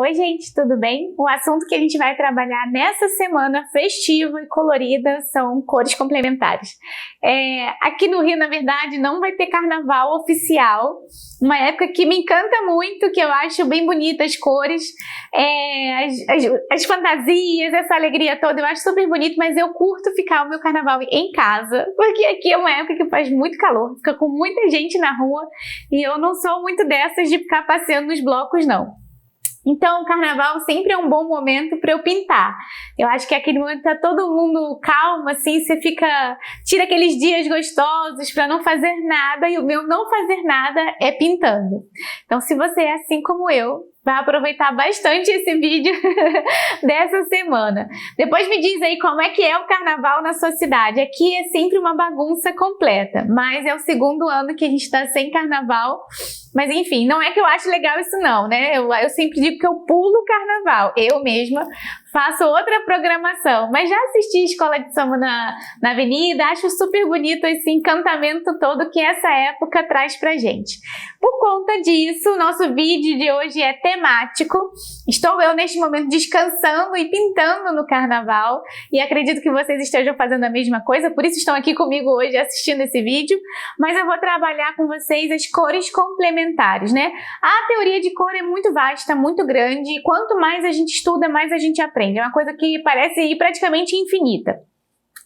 Oi gente, tudo bem? O assunto que a gente vai trabalhar nessa semana festiva e colorida são cores complementares. Aqui no Rio, na verdade, não vai ter carnaval oficial, uma época que me encanta muito, que eu acho bem bonita as cores, as fantasias, essa alegria toda, eu acho super bonito, mas eu curto ficar o meu carnaval em casa, porque aqui é uma época que faz muito calor, fica com muita gente na rua e eu não sou muito dessas de ficar passeando nos blocos, não. Então, o carnaval sempre é um bom momento para eu pintar. Eu acho que aquele momento tá todo mundo calmo, assim, você tira aqueles dias gostosos para não fazer nada, e o meu não fazer nada é pintando. Então, se você é assim como eu, vai aproveitar bastante esse vídeo dessa semana. Depois me diz aí como é que é o carnaval na sua cidade. Aqui é sempre uma bagunça completa, mas é o segundo ano que a gente está sem carnaval. Mas enfim, não é que eu acho legal isso não, né? Eu sempre digo que eu pulo o carnaval. Eu mesma faço outra programação, mas já assisti Escola de Samba na Avenida, acho super bonito esse encantamento todo que essa época traz pra gente. Por conta disso, nosso vídeo de hoje é temático. Estou eu neste momento descansando e pintando no carnaval e acredito que vocês estejam fazendo a mesma coisa, por isso estão aqui comigo hoje assistindo esse vídeo, mas eu vou trabalhar com vocês as cores complementares, né? A teoria de cor é muito vasta, muito grande e quanto mais a gente estuda, mais a gente aprende. É uma coisa que parece ir praticamente infinita.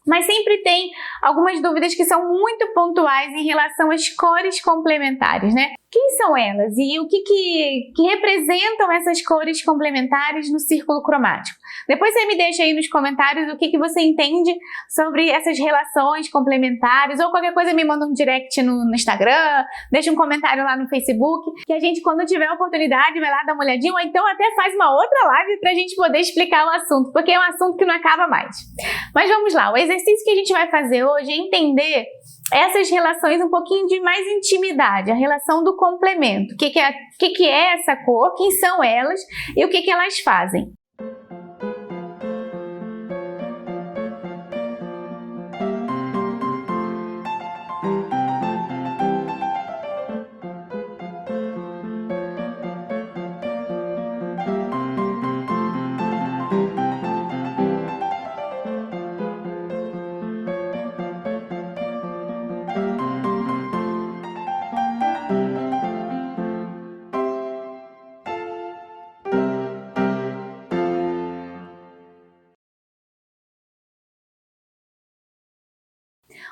Mas sempre tem algumas dúvidas que são muito pontuais em relação às cores complementares, né? Quem são elas e o que representam essas cores complementares no círculo cromático? Depois você me deixa aí nos comentários o que você entende sobre essas relações complementares, ou qualquer coisa me manda um direct no Instagram, deixa um comentário lá no Facebook, que a gente, quando tiver a oportunidade, vai lá dar uma olhadinha, ou então até faz uma outra live pra gente poder explicar o assunto, porque é um assunto que não acaba mais. Mas vamos lá, o exercício que a gente vai fazer hoje é entender essas relações um pouquinho de mais intimidade, a relação do complemento. O que é essa cor, quem são elas e o que elas fazem.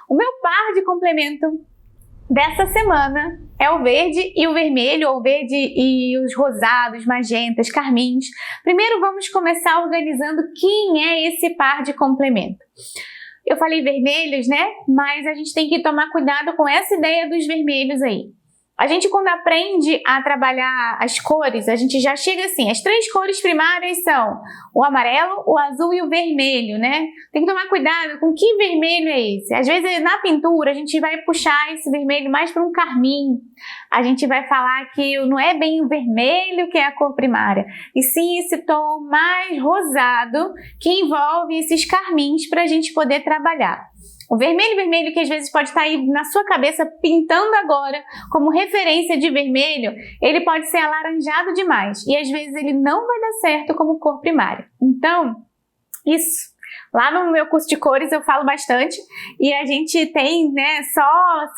O meu par de complemento dessa semana é o verde e o vermelho, ou verde e os rosados, magentas, carmins. Primeiro vamos começar organizando quem é esse par de complemento. Eu falei vermelhos, né? Mas a gente tem que tomar cuidado com essa ideia dos vermelhos aí. A gente, quando aprende a trabalhar as cores, a gente já chega assim, as três cores primárias são o amarelo, o azul e o vermelho, né? Tem que tomar cuidado com que vermelho é esse. Às vezes, na pintura, a gente vai puxar esse vermelho mais para um carmim. A gente vai falar que não é bem o vermelho que é a cor primária, e sim esse tom mais rosado que envolve esses carmins para a gente poder trabalhar. O vermelho que às vezes pode estar aí na sua cabeça pintando agora como referência de vermelho, ele pode ser alaranjado demais e às vezes ele não vai dar certo como cor primária. Então, isso. Lá no meu curso de cores eu falo bastante e a gente tem, né, só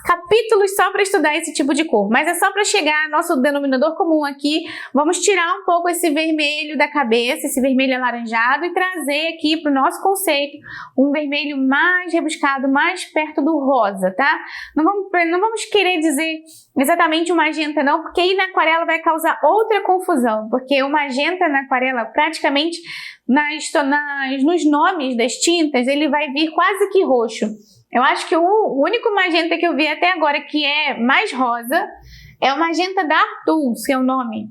capítulos só para estudar esse tipo de cor, mas é só para chegar ao nosso denominador comum aqui. Vamos tirar um pouco esse vermelho da cabeça, esse vermelho alaranjado, e trazer aqui para o nosso conceito um vermelho mais rebuscado, mais perto do rosa, tá? Não vamos querer dizer exatamente o magenta não, porque aí na aquarela vai causar outra confusão, porque o magenta na aquarela praticamente nos nomes das tintas ele vai vir quase que roxo. Eu acho que o único magenta que eu vi até agora que é mais rosa é o magenta da Artus, que é o nome.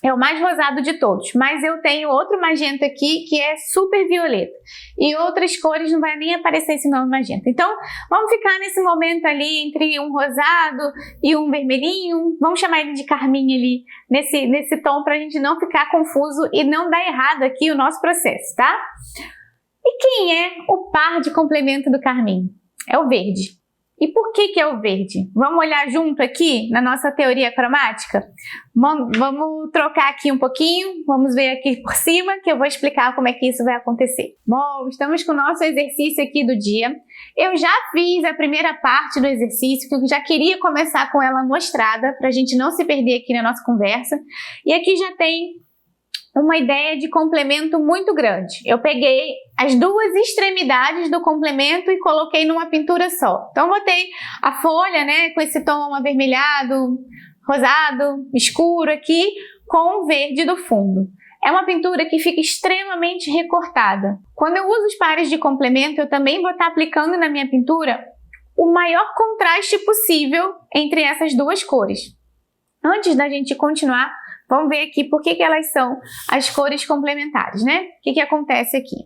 É o mais rosado de todos, mas eu tenho outro magenta aqui que é super violeta. E outras cores não vai nem aparecer esse nome magenta. Então, vamos ficar nesse momento ali entre um rosado e um vermelhinho. Vamos chamar ele de carmim ali, nesse tom, para a gente não ficar confuso e não dar errado aqui o nosso processo, tá? E quem é o par de complemento do carmim? É o verde. E por que é o verde? Vamos olhar junto aqui na nossa teoria cromática? Vamos trocar aqui um pouquinho, vamos ver aqui por cima que eu vou explicar como é que isso vai acontecer. Bom, estamos com o nosso exercício aqui do dia. Eu já fiz a primeira parte do exercício, que eu já queria começar com ela mostrada, para a gente não se perder aqui na nossa conversa. E aqui já tem uma ideia de complemento muito grande. Eu peguei as duas extremidades do complemento e coloquei numa pintura só. Então, botei a folha, né, com esse tom avermelhado, rosado, escuro aqui, com o verde do fundo. É uma pintura que fica extremamente recortada. Quando eu uso os pares de complemento, eu também vou estar aplicando na minha pintura o maior contraste possível entre essas duas cores. Antes da gente continuar, vamos ver aqui por que elas são as cores complementares, né? O que acontece aqui?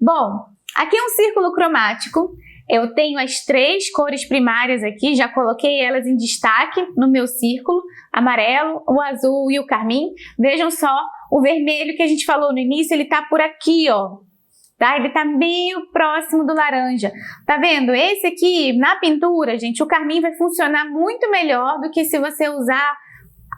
Bom, aqui é um círculo cromático. Eu tenho as três cores primárias aqui, já coloquei elas em destaque no meu círculo, amarelo, o azul e o carmim. Vejam só, o vermelho que a gente falou no início, ele tá por aqui, ó. Tá? Ele tá meio próximo do laranja. Tá vendo? Esse aqui, na pintura, gente, o carmim vai funcionar muito melhor do que se você usar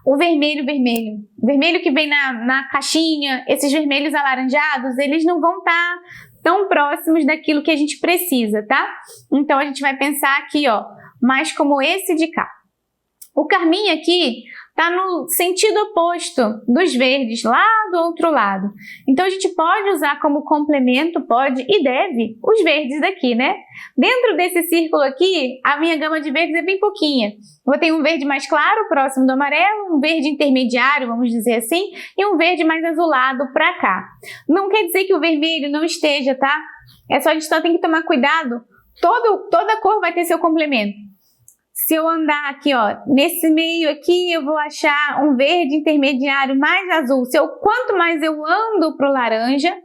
o vermelho. O vermelho que vem na caixinha, esses vermelhos alaranjados, eles não vão estar tão próximos daquilo que a gente precisa, tá? Então, a gente vai pensar aqui, ó, mais como esse de cá. O carmim aqui tá no sentido oposto dos verdes, lá do outro lado. Então, a gente pode usar como complemento, pode e deve, os verdes daqui, né? Dentro desse círculo aqui, a minha gama de verdes é bem pouquinha. Eu tenho um verde mais claro, próximo do amarelo, um verde intermediário, vamos dizer assim, e um verde mais azulado pra cá. Não quer dizer que o vermelho não esteja, tá? É só a gente só tem que tomar cuidado. Toda cor vai ter seu complemento. Se eu andar aqui, ó, nesse meio aqui, eu vou achar um verde intermediário mais azul. Quanto mais eu ando para o laranja,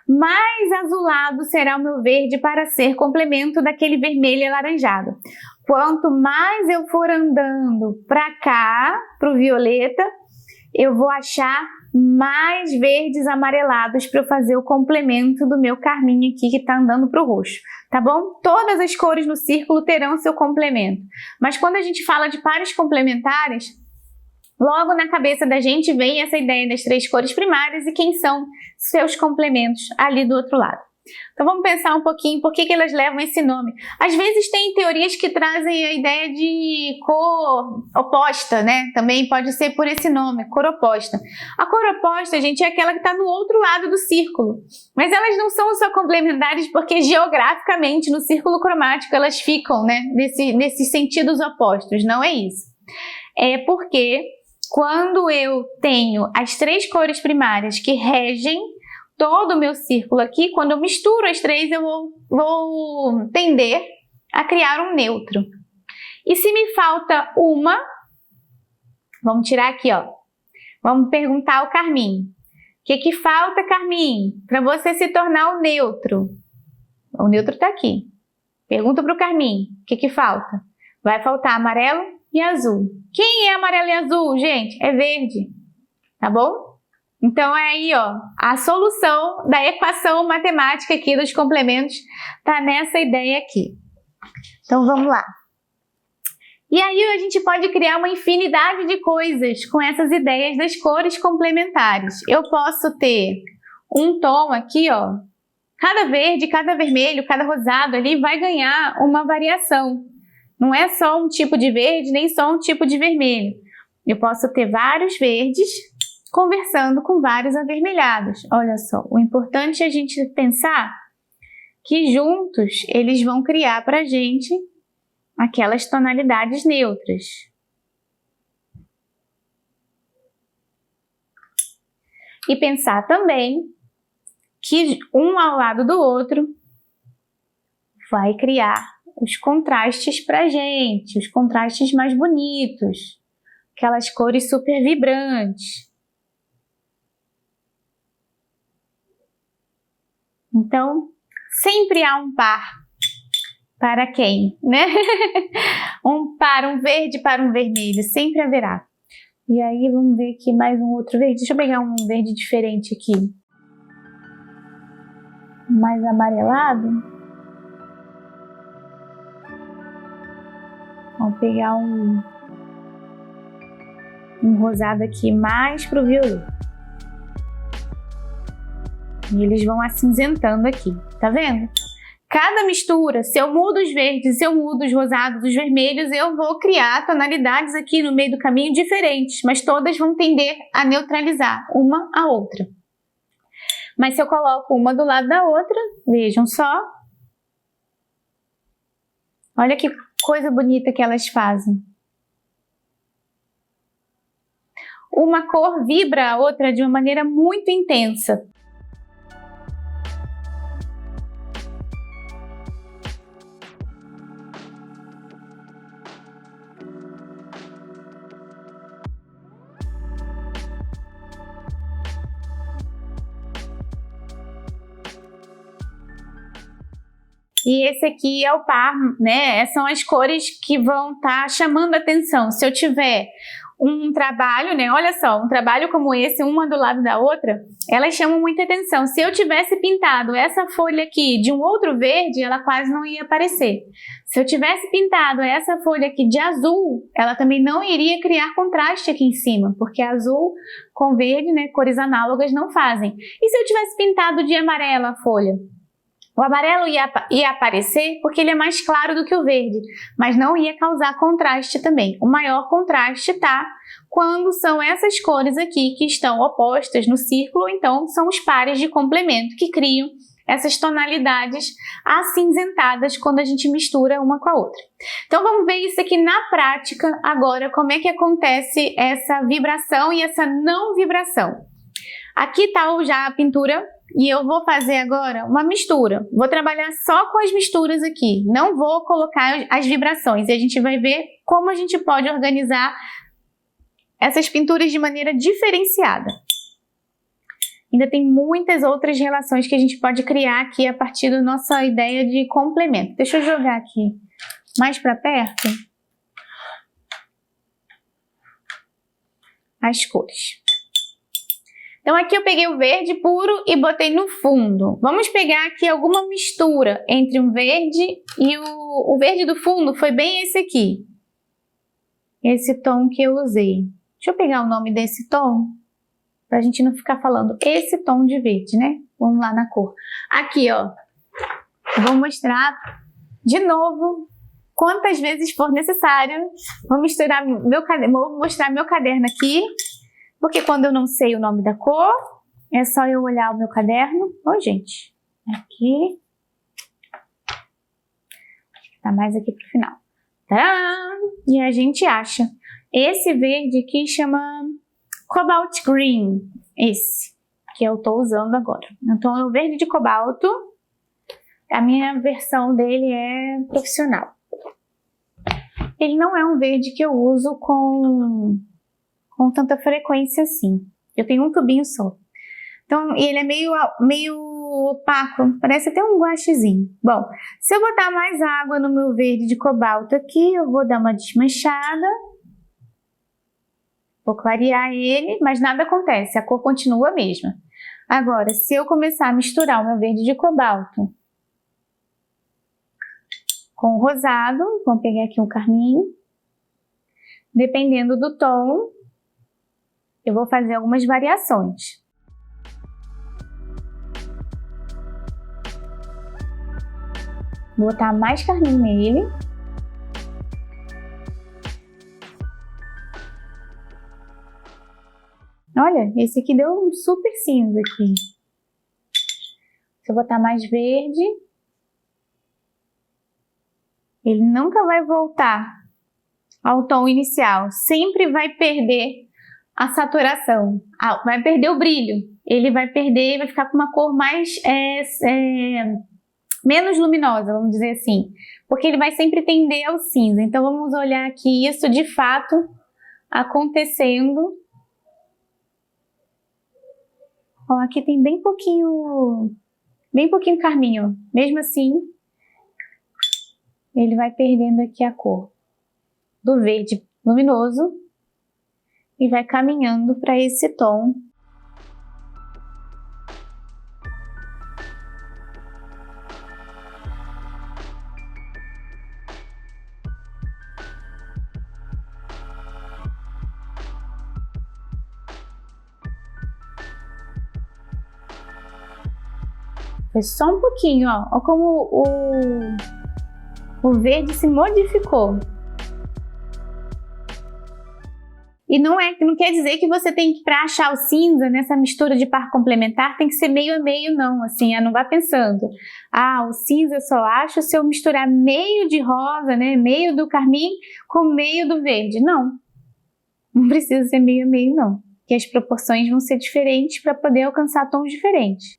mais azulado será o meu verde para ser complemento daquele vermelho alaranjado. Quanto mais eu for andando para cá, para o violeta, eu vou achar mais verdes amarelados para eu fazer o complemento do meu carmim aqui que está andando para o roxo, tá bom? Todas as cores no círculo terão seu complemento, mas quando a gente fala de pares complementares, logo na cabeça da gente vem essa ideia das três cores primárias e quem são seus complementos ali do outro lado. Então vamos pensar um pouquinho por que elas levam esse nome. Às vezes tem teorias que trazem a ideia de cor oposta, né? Também pode ser por esse nome, cor oposta. A cor oposta, gente, é aquela que está no outro lado do círculo. Mas elas não são só complementares porque geograficamente no círculo cromático elas ficam, né? Nesses sentidos opostos. Não é isso. É porque quando eu tenho as três cores primárias que regem todo o meu círculo aqui, quando eu misturo as três, eu vou tender a criar um neutro. E se me falta uma, vamos tirar aqui, ó. Vamos perguntar ao carmim. O que falta, carmim, para você se tornar o neutro? O neutro está aqui. Pergunta para o carmim. O que falta? Vai faltar amarelo e azul. Quem é amarelo e azul, gente? É verde. Tá bom? Então, é aí, ó, a solução da equação matemática aqui dos complementos tá nessa ideia aqui. Então, vamos lá. E aí, a gente pode criar uma infinidade de coisas com essas ideias das cores complementares. Eu posso ter um tom aqui, ó, cada verde, cada vermelho, cada rosado ali vai ganhar uma variação. Não é só um tipo de verde, nem só um tipo de vermelho. Eu posso ter vários verdes conversando com vários avermelhados. Olha só, o importante é a gente pensar que juntos eles vão criar para a gente aquelas tonalidades neutras. E pensar também que um ao lado do outro vai criar os contrastes para a gente, os contrastes mais bonitos, aquelas cores super vibrantes. Então, sempre há um par para quem, né? Um par, um verde para um vermelho, sempre haverá. E aí, vamos ver aqui mais um outro verde. Deixa eu pegar um verde diferente aqui. Mais amarelado. Vamos pegar um rosado aqui mais pro violeta. E eles vão acinzentando aqui, tá vendo? Cada mistura, se eu mudo os verdes, se eu mudo os rosados, os vermelhos, eu vou criar tonalidades aqui no meio do caminho diferentes, mas todas vão tender a neutralizar uma a outra. Mas se eu coloco uma do lado da outra, vejam só. Olha que coisa bonita que elas fazem. Uma cor vibra a outra de uma maneira muito intensa. E esse aqui é o par, né? São as cores que vão estar chamando a atenção. Se eu tiver um trabalho, né? Olha só, um trabalho como esse, uma do lado da outra, elas chamam muita atenção. Se eu tivesse pintado essa folha aqui de um outro verde, ela quase não ia aparecer. Se eu tivesse pintado essa folha aqui de azul, ela também não iria criar contraste aqui em cima, porque azul com verde, né? Cores análogas não fazem. E se eu tivesse pintado de amarela a folha? O amarelo ia aparecer porque ele é mais claro do que o verde, mas não ia causar contraste também. O maior contraste está quando são essas cores aqui que estão opostas no círculo, então são os pares de complemento que criam essas tonalidades acinzentadas quando a gente mistura uma com a outra. Então vamos ver isso aqui na prática agora, como é que acontece essa vibração e essa não vibração. Aqui está já a pintura. E eu vou fazer agora uma mistura. Vou trabalhar só com as misturas aqui. Não vou colocar as vibrações. E a gente vai ver como a gente pode organizar essas pinturas de maneira diferenciada. Ainda tem muitas outras relações que a gente pode criar aqui a partir da nossa ideia de complemento. Deixa eu jogar aqui mais para perto as cores. Então aqui eu peguei o verde puro e botei no fundo. Vamos pegar aqui alguma mistura entre um verde e o verde do fundo foi bem esse aqui. Esse tom que eu usei. Deixa eu pegar o nome desse tom, pra gente não ficar falando esse tom de verde, né? Vamos lá na cor. Aqui, ó. Vou mostrar de novo quantas vezes for necessário. Vou mostrar meu caderno aqui. Porque quando eu não sei o nome da cor, é só eu olhar o meu caderno. Oi, gente. Aqui. Tá mais aqui pro final. Tadã! E a gente acha. Esse verde aqui chama Cobalt Green. Esse que eu tô usando agora. Então, é o verde de cobalto. A minha versão dele é profissional. Ele não é um verde que eu uso com tanta frequência assim. Eu tenho um tubinho só. Então, ele é meio opaco, parece até um guaxizinho. Bom, se eu botar mais água no meu verde de cobalto aqui, eu vou dar uma desmanchada. Vou clarear ele, mas nada acontece, a cor continua a mesma. Agora, se eu começar a misturar o meu verde de cobalto com o rosado, vamos pegar aqui um carmim. Dependendo do tom, eu vou fazer algumas variações. Vou botar mais carmim nele. Olha, esse aqui deu um super cinza aqui. Se eu botar mais verde, ele nunca vai voltar ao tom inicial. Sempre vai perder a saturação, vai perder o brilho, ele vai perder, vai ficar com uma cor mais, menos luminosa, vamos dizer assim, porque ele vai sempre tender ao cinza. Então vamos olhar aqui isso de fato acontecendo. Ó, aqui tem bem pouquinho carmim, ó. Mesmo assim, ele vai perdendo aqui a cor do verde luminoso e vai caminhando para esse tom Foi só um pouquinho, ó. Olha como o verde se modificou. E não quer dizer que você tem que, para achar o cinza nessa mistura de par complementar, tem que ser meio a meio, não. Assim, não vá pensando, o cinza eu só acho se eu misturar meio de rosa, né, meio do carmim com meio do verde. Não precisa ser meio a meio, não. Porque as proporções vão ser diferentes para poder alcançar tons diferentes.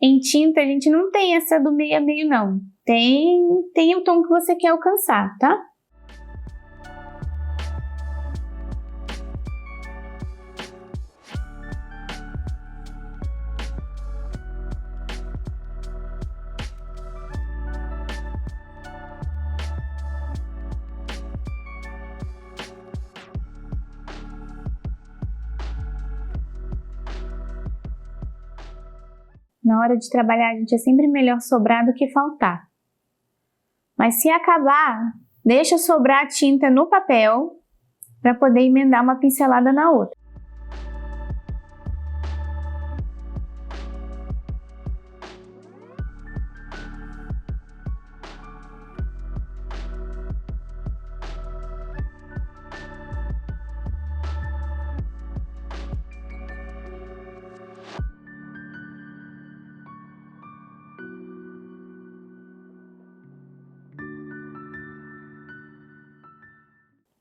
Em tinta, a gente não tem essa do meio a meio, não. Tem o tom que você quer alcançar, tá? Na hora de trabalhar, gente, é sempre melhor sobrar do que faltar. Mas se acabar, deixa sobrar a tinta no papel para poder emendar uma pincelada na outra.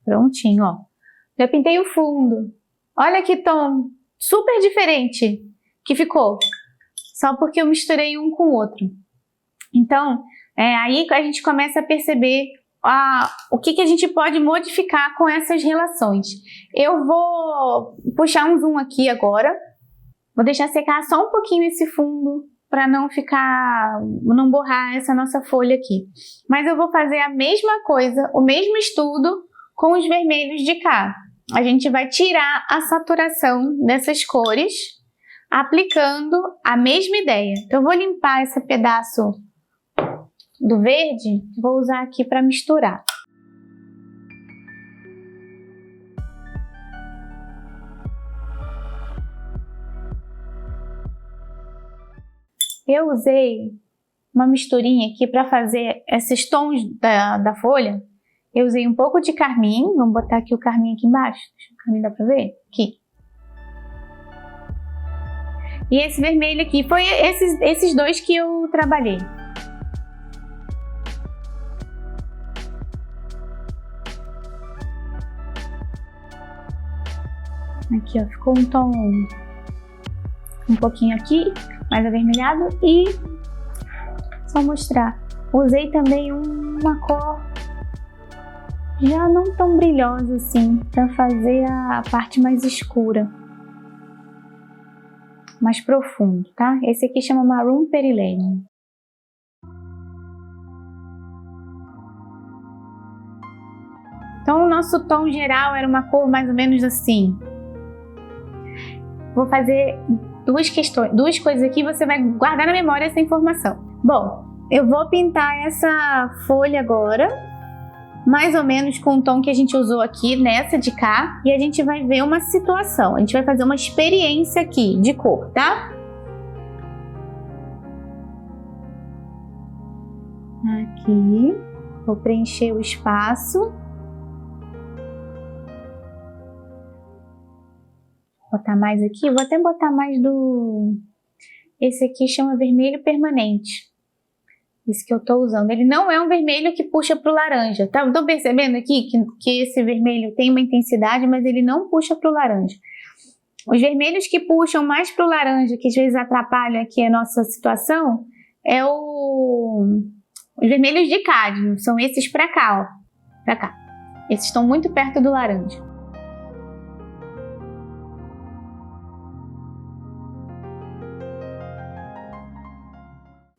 Prontinho, ó. Já pintei o fundo. Olha que tom super diferente que ficou. Só porque eu misturei um com o outro. Então, aí a gente começa a perceber o que a gente pode modificar com essas relações. Eu vou puxar um zoom aqui agora. Vou deixar secar só um pouquinho esse fundo para não borrar essa nossa folha aqui. Mas eu vou fazer a mesma coisa, o mesmo estudo com os vermelhos de cá. A gente vai tirar a saturação dessas cores, aplicando a mesma ideia. Então, eu vou limpar esse pedaço do verde, vou usar aqui para misturar. Eu usei uma misturinha aqui para fazer esses tons da folha. Eu usei um pouco de carmim, vamos botar aqui o carmim aqui embaixo. O carmim dá pra ver? Aqui. E esse vermelho aqui, foi esses dois que eu trabalhei. Aqui, ó, ficou um tom um pouquinho aqui, mais avermelhado. E só mostrar, usei também uma cor já não tão brilhosa assim, para fazer a parte mais escura, mais profundo, tá? Esse aqui chama Maroon Perilene. Então o nosso tom geral era uma cor mais ou menos assim. Vou fazer duas coisas aqui, você vai guardar na memória essa informação. Bom, eu vou pintar essa folha agora, mais ou menos com o tom que a gente usou aqui nessa de cá, e a gente vai ver uma situação, a gente vai fazer uma experiência aqui de cor, tá? Aqui, vou preencher o espaço. Vou botar mais aqui, vou até botar mais esse aqui chama vermelho permanente. Esse que eu tô usando, ele não é um vermelho que puxa pro laranja, tá? Estão percebendo aqui que esse vermelho tem uma intensidade, mas ele não puxa pro laranja. Os vermelhos que puxam mais pro laranja, que às vezes atrapalham aqui a nossa situação, os vermelhos de cádmio, são esses pra cá, ó. Pra cá. Esses estão muito perto do laranja.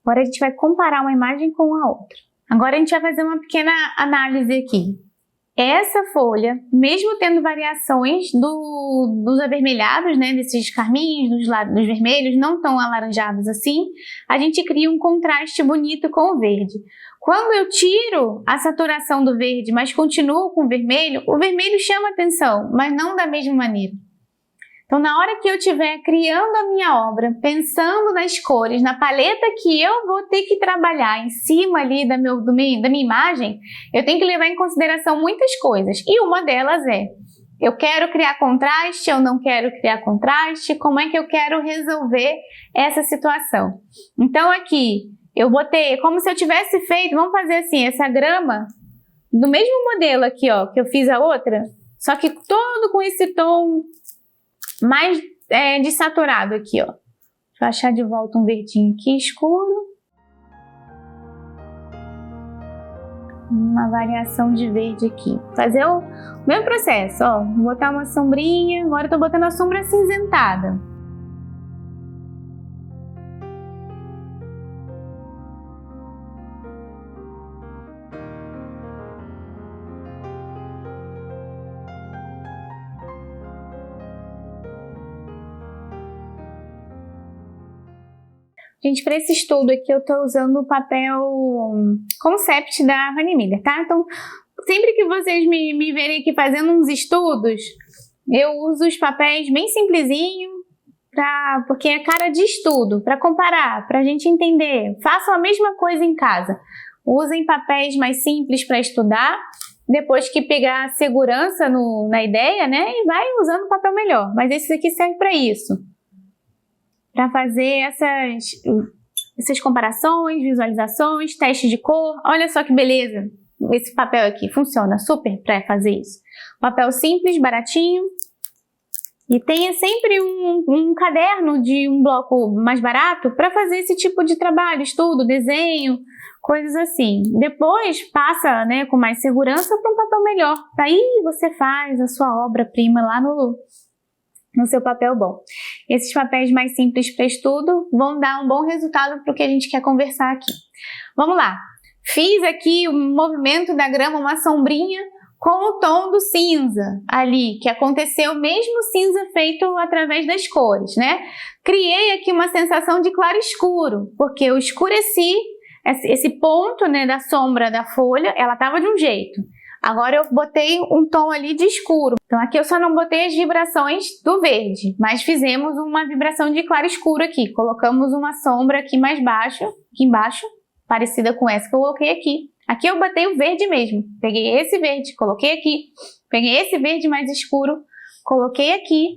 Agora a gente vai comparar uma imagem com a outra. Agora a gente vai fazer uma pequena análise aqui. Essa folha, mesmo tendo variações dos avermelhados, né, desses carminhos, dos vermelhos, não tão alaranjados assim, a gente cria um contraste bonito com o verde. Quando eu tiro a saturação do verde, mas continuo com o vermelho chama atenção, mas não da mesma maneira. Então, na hora que eu estiver criando a minha obra, pensando nas cores, na paleta que eu vou ter que trabalhar em cima ali da minha imagem, eu tenho que levar em consideração muitas coisas. E uma delas é, eu quero criar contraste, eu não quero criar contraste, como é que eu quero resolver essa situação? Então, aqui, eu botei, como se eu tivesse feito, vamos fazer assim, essa grama, do mesmo modelo aqui, ó, que eu fiz a outra, só que todo com esse tom mais desaturado aqui, ó. Deixa eu achar de volta um verdinho aqui escuro. Uma variação de verde aqui. Fazer o mesmo processo, ó. Vou botar uma sombrinha, agora eu tô botando a sombra acinzentada. Gente, para esse estudo aqui eu estou usando o papel Concept da Honey Miller, tá? Então, sempre que vocês me verem aqui fazendo uns estudos, eu uso os papéis bem simplesinho, porque é cara de estudo, para comparar, para a gente entender. Façam a mesma coisa em casa. Usem papéis mais simples para estudar, depois que pegar segurança na ideia, né? E vai usando o papel melhor. Mas esse aqui serve para isso. Para fazer essas comparações, visualizações, testes de cor. Olha só que beleza, esse papel aqui funciona super para fazer isso. Papel simples, baratinho. E tenha sempre um caderno de um bloco mais barato para fazer esse tipo de trabalho, estudo, desenho, coisas assim. Depois passa, né, com mais segurança para um papel melhor. Aí você faz a sua obra-prima lá no seu papel bom. Esses papéis mais simples para estudo vão dar um bom resultado para o que a gente quer conversar aqui. Vamos lá. Fiz aqui o movimento da grama, uma sombrinha com o tom do cinza ali, que aconteceu mesmo cinza feito através das cores, né? Criei aqui uma sensação de claro escuro, porque eu escureci esse ponto, né, da sombra da folha, ela estava de um jeito. Agora eu botei um tom ali de escuro. Então aqui eu só não botei as vibrações do verde, mas fizemos uma vibração de claro escuro aqui. Colocamos uma sombra aqui mais baixo, aqui embaixo, parecida com essa que eu coloquei aqui. Aqui eu botei o verde mesmo. Peguei esse verde, coloquei aqui. Peguei esse verde mais escuro, coloquei aqui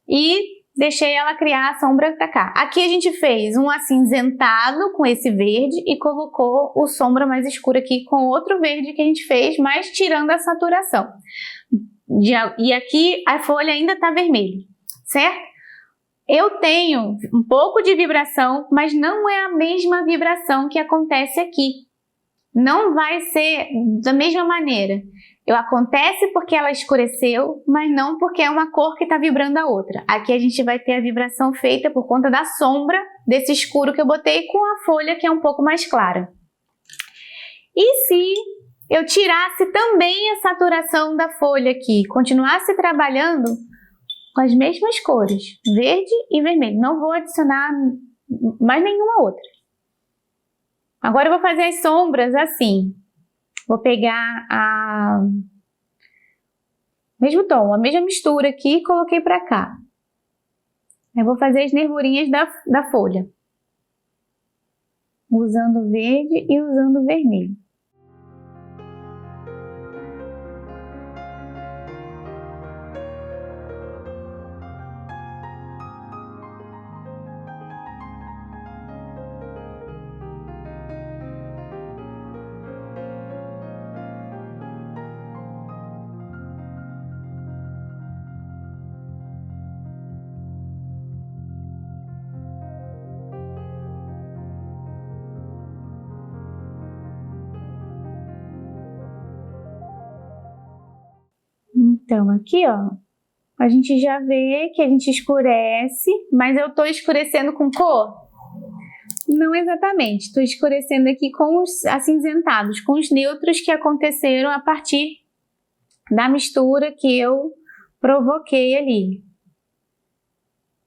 e deixei ela criar a sombra pra cá. Aqui a gente fez um acinzentado com esse verde e colocou o sombra mais escuro aqui com outro verde que a gente fez, mas tirando a saturação. E aqui a folha ainda tá vermelha, certo? Eu tenho um pouco de vibração, mas não é a mesma vibração que acontece aqui. Não vai ser da mesma maneira. Acontece porque ela escureceu, mas não porque é uma cor que está vibrando a outra. Aqui a gente vai ter a vibração feita por conta da sombra desse escuro que eu botei com a folha que é um pouco mais clara. E se eu tirasse também a saturação da folha aqui, continuasse trabalhando com as mesmas cores, verde e vermelho, não vou adicionar mais nenhuma outra. Agora eu vou fazer as sombras assim. Vou pegar mesmo tom, a mesma mistura aqui e coloquei para cá. Eu vou fazer as nervurinhas da folha. Usando verde e usando vermelho. Então, aqui, ó, a gente já vê que a gente escurece, mas eu tô escurecendo com cor? Não exatamente, tô escurecendo aqui com os acinzentados, com os neutros que aconteceram a partir da mistura que eu provoquei ali.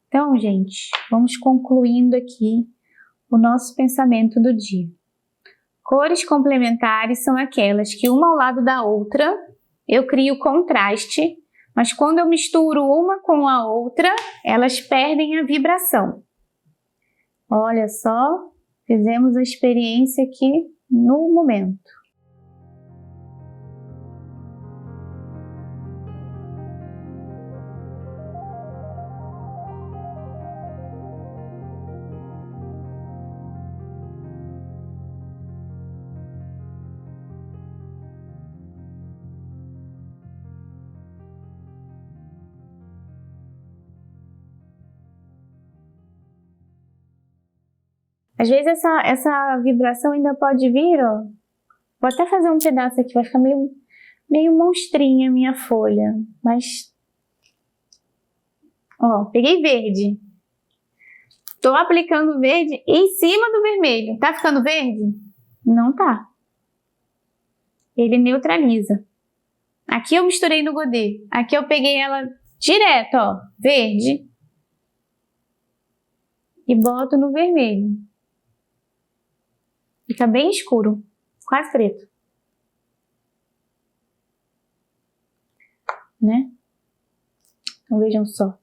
Então, gente, vamos concluindo aqui o nosso pensamento do dia. Cores complementares são aquelas que uma ao lado da outra eu crio contraste, Mas quando eu misturo uma com a outra, elas perdem a vibração. Olha só, fizemos a experiência aqui no momento. Às vezes essa vibração ainda pode vir, ó. Vou até fazer um pedaço aqui, vai ficar meio monstrinha a minha folha. Mas, ó, peguei verde. Tô aplicando verde em cima do vermelho. Tá ficando verde? Não tá. Ele neutraliza. Aqui eu misturei no godê. Aqui eu peguei ela direto, ó, verde. E boto no vermelho. Fica bem escuro, quase preto. Né? Então vejam só.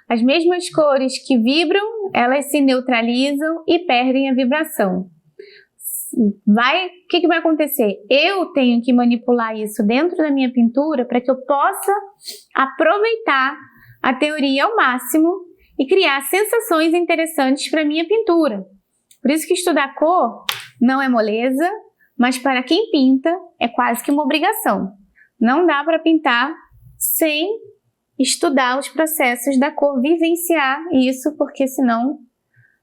As mesmas cores que vibram, elas se neutralizam e perdem a vibração. O que vai acontecer? Eu tenho que manipular isso dentro da minha pintura para que eu possa aproveitar a teoria ao máximo e criar sensações interessantes para a minha pintura. Por isso que estudar cor não é moleza, mas para quem pinta é quase que uma obrigação. Não dá para pintar sem estudar os processos da cor, vivenciar isso, porque senão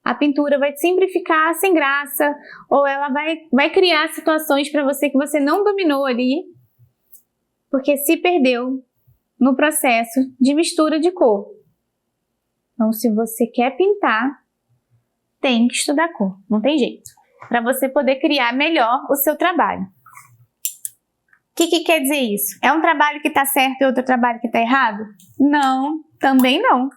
a pintura vai sempre ficar sem graça, ou ela vai criar situações para você que você não dominou ali, porque se perdeu no processo de mistura de cor. Então, se você quer pintar, tem que estudar cor, não tem jeito, para você poder criar melhor o seu trabalho. O que quer dizer isso? É um trabalho que está certo e outro trabalho que está errado? Não, também não.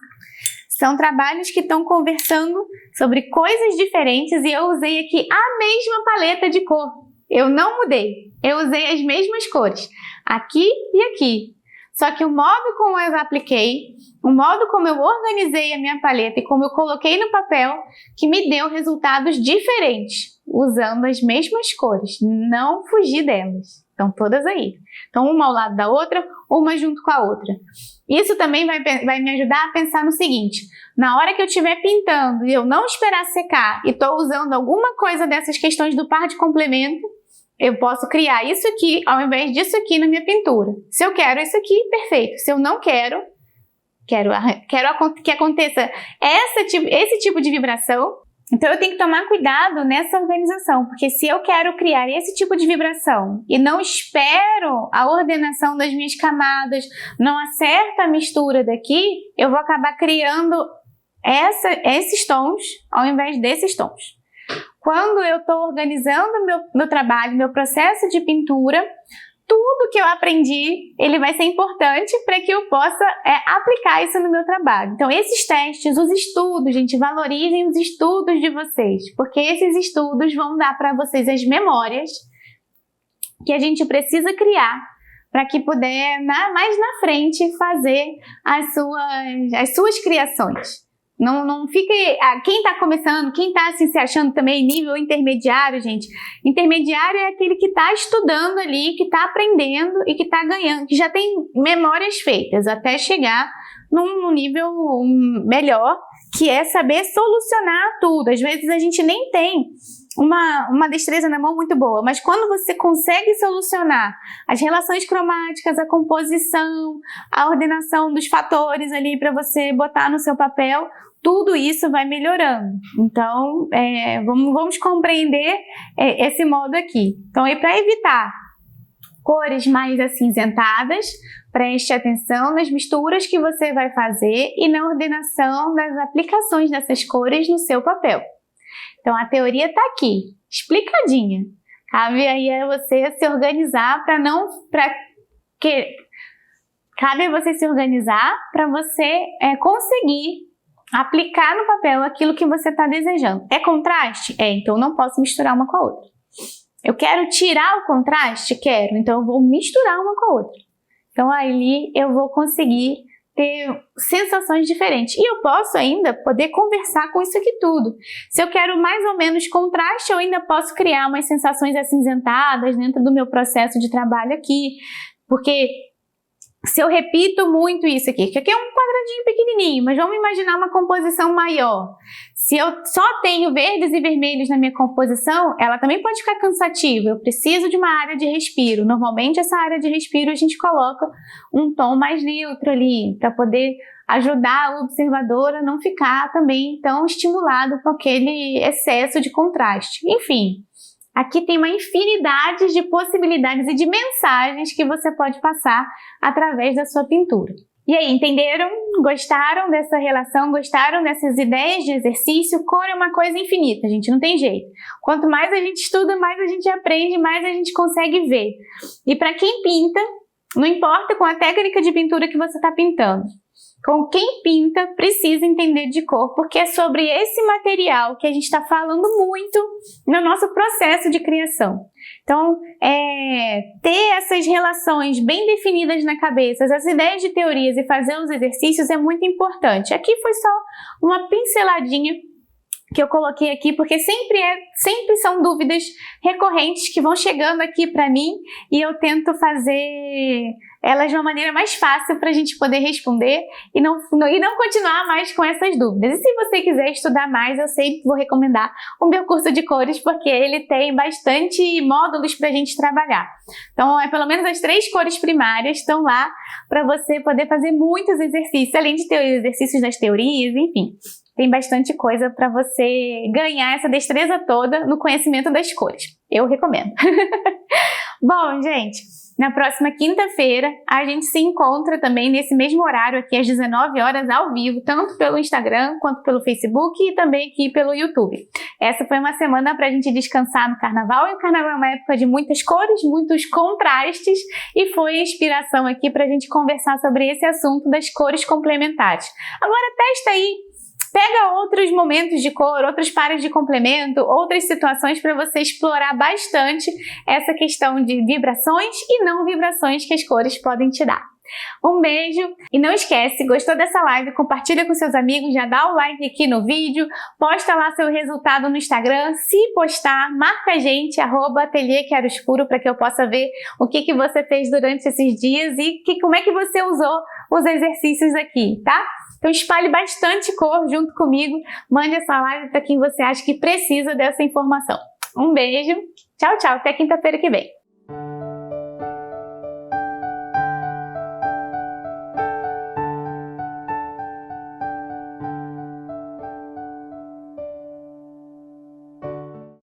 São trabalhos que estão conversando sobre coisas diferentes e eu usei aqui a mesma paleta de cor. Eu não mudei, eu usei as mesmas cores, aqui e aqui. Só que o modo como eu apliquei, o modo como eu organizei a minha paleta e como eu coloquei no papel, que me deu resultados diferentes, usando as mesmas cores, não fugi delas. Estão todas aí. Então, uma ao lado da outra, uma junto com a outra. Isso também vai me ajudar a pensar no seguinte: na hora que eu estiver pintando e eu não esperar secar e estou usando alguma coisa dessas questões do par de complemento, eu posso criar isso aqui ao invés disso aqui na minha pintura. Se eu quero isso aqui, perfeito. Se eu não quero que aconteça esse tipo de vibração, então eu tenho que tomar cuidado nessa organização, porque se eu quero criar esse tipo de vibração e não espero a ordenação das minhas camadas, não acerto a mistura daqui, eu vou acabar criando esses tons ao invés desses tons. Quando eu estou organizando meu trabalho, meu processo de pintura, tudo que eu aprendi, ele vai ser importante para que eu possa aplicar isso no meu trabalho. Então, esses testes, os estudos, gente, valorizem os estudos de vocês, porque esses estudos vão dar para vocês as memórias que a gente precisa criar para que puder, mais na frente, fazer as suas criações. Não fique... Quem está começando, quem está assim, se achando também nível intermediário, gente. Intermediário é aquele que está estudando ali, que está aprendendo e que está ganhando, que já tem memórias feitas até chegar num nível melhor, que é saber solucionar tudo. Às vezes a gente nem tem uma destreza na mão muito boa, mas quando você consegue solucionar as relações cromáticas, a composição, a ordenação dos fatores ali para você botar no seu papel, tudo isso vai melhorando. Então, vamos compreender esse modo aqui. Então, para evitar cores mais acinzentadas, preste atenção nas misturas que você vai fazer e na ordenação das aplicações dessas cores no seu papel. Então, a teoria está aqui, explicadinha. Cabe aí a você se organizar cabe a você se organizar para você conseguir aplicar no papel aquilo que você está desejando. É contraste? Então não posso misturar uma com a outra. Eu quero tirar o contraste? Quero, então eu vou misturar uma com a outra. Então ali eu vou conseguir ter sensações diferentes. E eu posso ainda poder conversar com isso aqui tudo. Se eu quero mais ou menos contraste, eu ainda posso criar umas sensações acinzentadas dentro do meu processo de trabalho aqui. Porque se eu repito muito isso aqui, que aqui é um quadradinho pequenininho, mas vamos imaginar uma composição maior. Se eu só tenho verdes e vermelhos na minha composição, ela também pode ficar cansativa. Eu preciso de uma área de respiro. Normalmente essa área de respiro a gente coloca um tom mais neutro ali, para poder ajudar o observador a não ficar também tão estimulado com aquele excesso de contraste. Enfim, aqui tem uma infinidade de possibilidades e de mensagens que você pode passar através da sua pintura. E aí, entenderam? Gostaram dessa relação? Gostaram dessas ideias de exercício? Cor é uma coisa infinita, gente, não tem jeito. Quanto mais a gente estuda, mais a gente aprende, mais a gente consegue ver. E para quem pinta, não importa com a técnica de pintura que você está pintando, com quem pinta precisa entender de cor, porque é sobre esse material que a gente está falando muito no nosso processo de criação. Então, ter essas relações bem definidas na cabeça, as ideias de teorias e fazer os exercícios é muito importante. Aqui foi só uma pinceladinha que eu coloquei aqui, porque sempre são dúvidas recorrentes que vão chegando aqui para mim e eu tento fazer elas de uma maneira mais fácil para a gente poder responder e não continuar mais com essas dúvidas. E se você quiser estudar mais, eu sempre vou recomendar o meu curso de cores, porque ele tem bastante módulos para a gente trabalhar. Então, pelo menos as 3 cores primárias estão lá para você poder fazer muitos exercícios, além de ter os exercícios das teorias, enfim. Tem bastante coisa para você ganhar essa destreza toda no conhecimento das cores. Eu recomendo. Bom, gente, na próxima quinta-feira a gente se encontra também nesse mesmo horário aqui às 19 horas ao vivo, tanto pelo Instagram quanto pelo Facebook e também aqui pelo YouTube. Essa foi uma semana para a gente descansar no Carnaval, e o Carnaval é uma época de muitas cores, muitos contrastes, e foi inspiração aqui para a gente conversar sobre esse assunto das cores complementares. Agora testa aí. Pega outros momentos de cor, outros pares de complemento, outras situações para você explorar bastante essa questão de vibrações e não vibrações que as cores podem te dar. Um beijo e não esquece, gostou dessa live, compartilha com seus amigos, já dá o like aqui no vídeo, posta lá seu resultado no Instagram, se postar, marca a gente, @ateliê_chiaroscuro, para que eu possa ver o que você fez durante esses dias e como é que você usou os exercícios aqui, tá? Então espalhe bastante cor junto comigo, mande essa live para quem você acha que precisa dessa informação. Um beijo, tchau, tchau, até quinta-feira que vem.